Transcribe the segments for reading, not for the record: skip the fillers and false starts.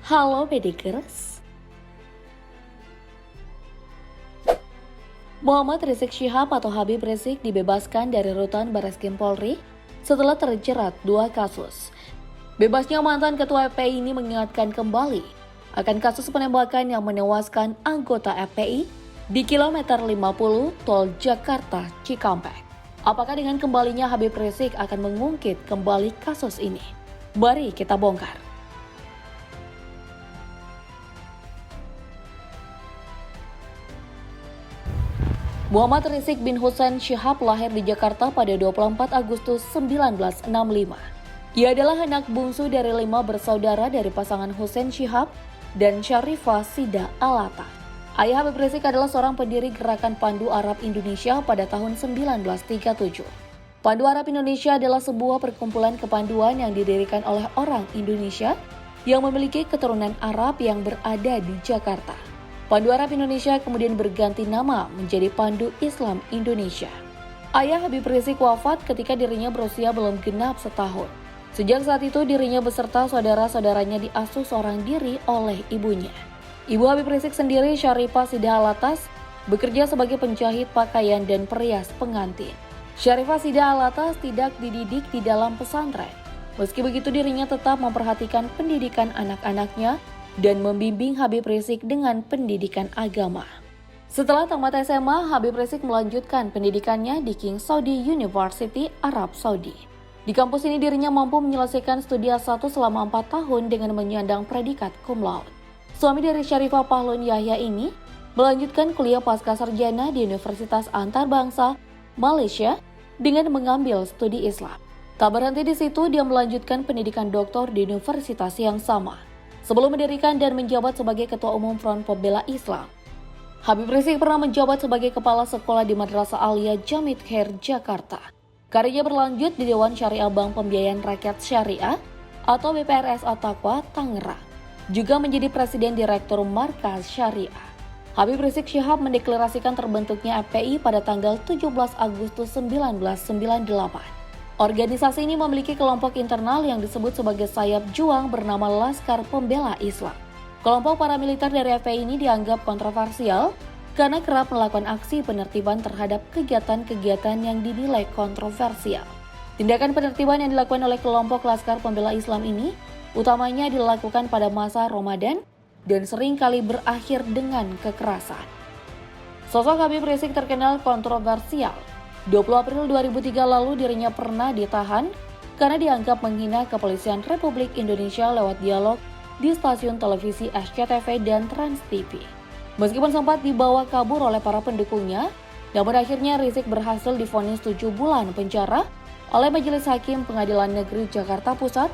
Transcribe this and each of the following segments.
Halo Bedikers. Muhammad Rizik Syihab atau Habib Rizik dibebaskan dari rutan Barreskrim Polri setelah terjerat 2 kasus. Bebasnya mantan Ketua FPI ini mengingatkan kembali akan kasus penembakan yang menewaskan anggota FPI di kilometer 50 Tol Jakarta Cikampek. Apakah dengan kembalinya Habib Rizik akan mengungkit kembali kasus ini? Mari kita bongkar. Muhammad Rizik bin Hussein Syihab lahir di Jakarta pada 24 Agustus 1965. Ia adalah anak bungsu dari 5 bersaudara dari pasangan Hussein Syihab dan Syarifah Sida Alata. Ayah Habib Rizik adalah seorang pendiri Gerakan Pandu Arab Indonesia pada tahun 1937. Pandu Arab Indonesia adalah sebuah perkumpulan kepanduan yang didirikan oleh orang Indonesia yang memiliki keturunan Arab yang berada di Jakarta. Pandu Arab Indonesia kemudian berganti nama menjadi Pandu Islam Indonesia. Ayah Habib Rizik wafat ketika dirinya berusia belum genap setahun. Sejak saat itu dirinya beserta saudara-saudaranya diasuh seorang diri oleh ibunya. Ibu Habib Rizik sendiri, Syarifah Sida Alatas, bekerja sebagai penjahit pakaian dan perias pengantin. Syarifah Sida Alatas tidak dididik di dalam pesantren. Meski begitu dirinya tetap memperhatikan pendidikan anak-anaknya dan membimbing Habib Rizik dengan pendidikan agama. Setelah tamat SMA, Habib Rizik melanjutkan pendidikannya di King Saudi University, Arab Saudi. Di kampus ini dirinya mampu menyelesaikan studi S1 selama 4 tahun dengan menyandang predikat cum laude. Suami dari Syarifah Pahlun Yahya ini melanjutkan kuliah pasca sarjana di Universitas Antarbangsa, Malaysia dengan mengambil studi Islam. Tak berhenti di situ, dia melanjutkan pendidikan doktor di universitas yang sama sebelum mendirikan dan menjabat sebagai Ketua Umum Front Pembela Islam. Habib Rizik pernah menjabat sebagai Kepala Sekolah di Madrasah Alia Jamid Khair, Jakarta. Karirnya berlanjut di Dewan Syariah Bank Pembiayaan Rakyat Syariah atau BPRS At-Taqwa, Tangerang. Juga menjadi Presiden Direktur Markas Syariah. Habib Rizik Syihab mendeklarasikan terbentuknya FPI pada tanggal 17 Agustus 1998. Organisasi ini memiliki kelompok internal yang disebut sebagai sayap juang bernama Laskar Pembela Islam. Kelompok paramiliter dari FPI ini dianggap kontroversial karena kerap melakukan aksi penertiban terhadap kegiatan-kegiatan yang dinilai kontroversial. Tindakan penertiban yang dilakukan oleh kelompok Laskar Pembela Islam ini utamanya dilakukan pada masa Ramadan dan seringkali berakhir dengan kekerasan. Sosok Habib Rizik terkenal kontroversial. 20 April 2003 lalu dirinya pernah ditahan karena dianggap menghina Kepolisian Republik Indonesia lewat dialog di stasiun televisi SCTV dan Trans TV. Meskipun sempat dibawa kabur oleh para pendukungnya, namun akhirnya Rizik berhasil divonis 7 bulan penjara oleh Majelis Hakim Pengadilan Negeri Jakarta Pusat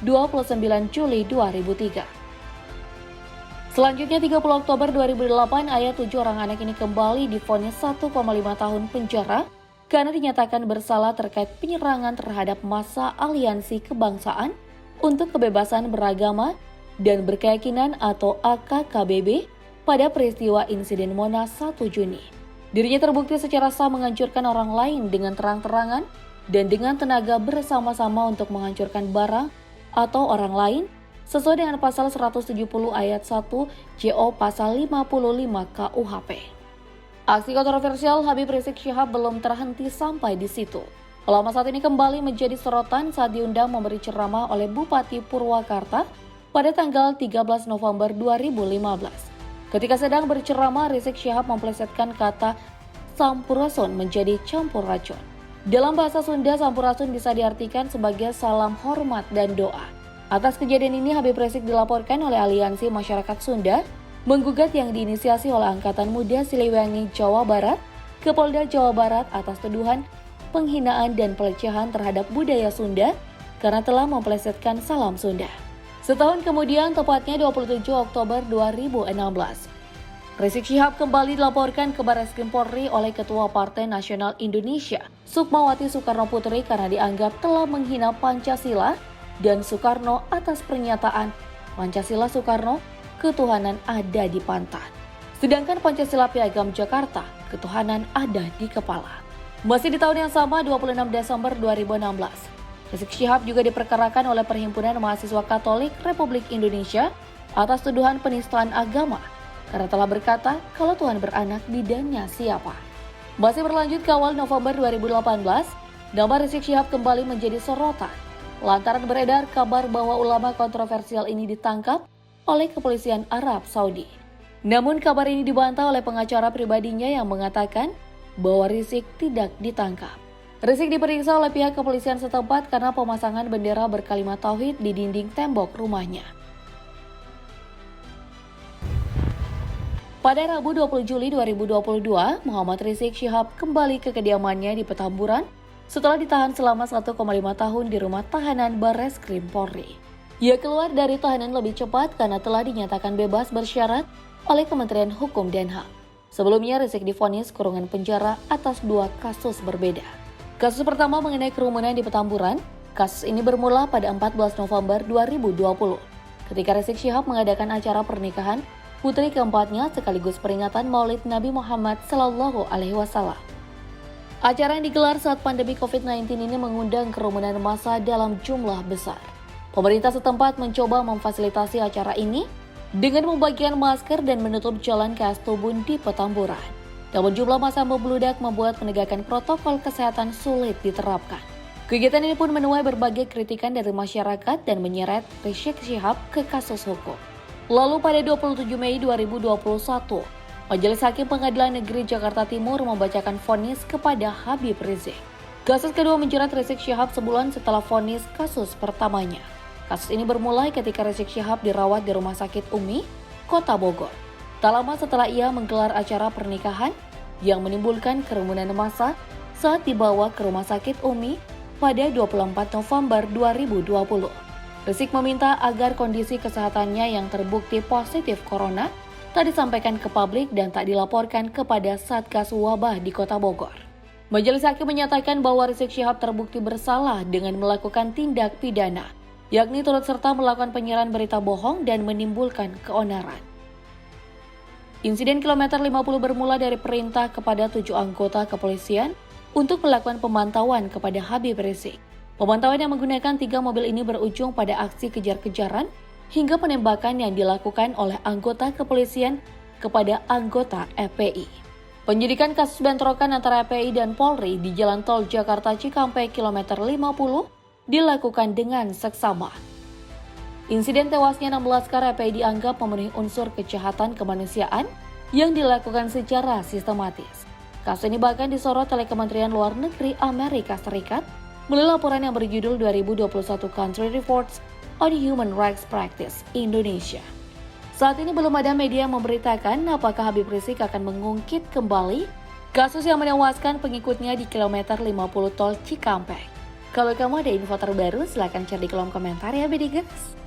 29 Juli 2003. Selanjutnya 30 Oktober 2008, ayah 7 orang anak ini kembali divonis 1,5 tahun penjara karena dinyatakan bersalah terkait penyerangan terhadap massa Aliansi Kebangsaan untuk Kebebasan Beragama dan Berkeyakinan atau AKKBB pada peristiwa insiden Monas 1 Juni. Dirinya terbukti secara sah menghancurkan orang lain dengan terang-terangan dan dengan tenaga bersama-sama untuk menghancurkan barang atau orang lain sesuai dengan pasal 170 ayat 1 JO pasal 55 KUHP. Aksi kontroversial Habib Rizik Syihab belum terhenti sampai di situ. Ulama saat ini kembali menjadi sorotan saat diundang memberi ceramah oleh Bupati Purwakarta pada tanggal 13 November 2015. Ketika sedang berceramah, Rizik Syihab memplesetkan kata sampurasun menjadi campur racun. Dalam bahasa Sunda, sampurasun bisa diartikan sebagai salam hormat dan doa. Atas kejadian ini, Habib Rizik dilaporkan oleh Aliansi Masyarakat Sunda menggugat yang diinisiasi oleh Angkatan Muda Siliwangi Jawa Barat ke Polda Jawa Barat atas tuduhan penghinaan dan pelecehan terhadap budaya Sunda karena telah memplesetkan salam Sunda. Setahun kemudian, tepatnya 27 Oktober 2016, Rizik Syihab kembali dilaporkan ke Barreskrim Polri oleh Ketua Partai Nasional Indonesia, Sukmawati Soekarno Putri karena dianggap telah menghina Pancasila dan Soekarno atas pernyataan Pancasila Soekarno, ketuhanan ada di pantat. Sedangkan Pancasila Piagam Jakarta, ketuhanan ada di kepala. Masih di tahun yang sama, 26 Desember 2016, Rizik Syihab juga diperkarakan oleh Perhimpunan Mahasiswa Katolik Republik Indonesia atas tuduhan penistaan agama karena telah berkata kalau Tuhan beranak bidannya siapa. Masih berlanjut ke awal November 2018, nama Rizik Syihab kembali menjadi sorotan lantaran beredar kabar bahwa ulama kontroversial ini ditangkap oleh kepolisian Arab Saudi. Namun kabar ini dibantah oleh pengacara pribadinya yang mengatakan bahwa Rizik tidak ditangkap. Rizik diperiksa oleh pihak kepolisian setempat karena pemasangan bendera berkalimat tauhid di dinding tembok rumahnya. Pada Rabu 20 Juli 2022, Muhammad Rizik Syihab kembali ke kediamannya di Petamburan setelah ditahan selama 1,5 tahun di rumah tahanan Barreskrim Polri. Ia keluar dari tahanan lebih cepat karena telah dinyatakan bebas bersyarat oleh Kementerian Hukum dan HAM. Sebelumnya Rizik divonis kurungan penjara atas 2 kasus berbeda. Kasus pertama mengenai kerumunan di Petamburan. Kasus ini bermula pada 14 November 2020 ketika Rizik Syihab mengadakan acara pernikahan putri keempatnya sekaligus peringatan Maulid Nabi Muhammad SAW. Acara yang digelar saat pandemi COVID-19 ini mengundang kerumunan massa dalam jumlah besar. Pemerintah setempat mencoba memfasilitasi acara ini dengan membagikan masker dan menutup jalan ke Astubun di Petamburan. Namun jumlah massa membludak membuat penegakan protokol kesehatan sulit diterapkan. Kegiatan ini pun menuai berbagai kritikan dari masyarakat dan menyeret Rizik Syihab ke kasus hukum. Lalu pada 27 Mei 2021, Majelis Hakim Pengadilan Negeri Jakarta Timur membacakan vonis kepada Habib Rizik. Kasus kedua menjerat Rizik Syihab sebulan setelah vonis kasus pertamanya. Kasus ini bermulai ketika Rizik Syihab dirawat di Rumah Sakit Umi, Kota Bogor. Tak lama setelah ia menggelar acara pernikahan yang menimbulkan kerumunan massa saat dibawa ke Rumah Sakit Umi pada 24 November 2020. Rizik meminta agar kondisi kesehatannya yang terbukti positif corona tak disampaikan ke publik dan tak dilaporkan kepada Satgas Wabah di Kota Bogor. Majelis Hakim menyatakan bahwa Rizik Syihab terbukti bersalah dengan melakukan tindak pidana, yakni turut serta melakukan penyiaran berita bohong dan menimbulkan keonaran. Insiden kilometer 50 bermula dari perintah kepada 7 anggota kepolisian untuk melakukan pemantauan kepada Habib Rizik. Pemantauan yang menggunakan 3 mobil ini berujung pada aksi kejar-kejaran hingga penembakan yang dilakukan oleh anggota kepolisian kepada anggota FPI. Penyidikan kasus bentrokan antara FPI dan Polri di Jalan Tol Jakarta Cikampek kilometer 50 dilakukan dengan seksama. Insiden tewasnya 16 laskar FPI dianggap memenuhi unsur kejahatan kemanusiaan yang dilakukan secara sistematis. Kasus ini bahkan disorot oleh Kementerian Luar Negeri Amerika Serikat melalui laporan yang berjudul 2021 Country Reports on Human Rights Practice Indonesia. Saat ini belum ada media yang memberitakan apakah Habib Rizik akan mengungkit kembali kasus yang menewaskan pengikutnya di kilometer 50 tol Cikampek. Kalau kamu ada info terbaru, silahkan share di kolom komentar ya, Bedigas.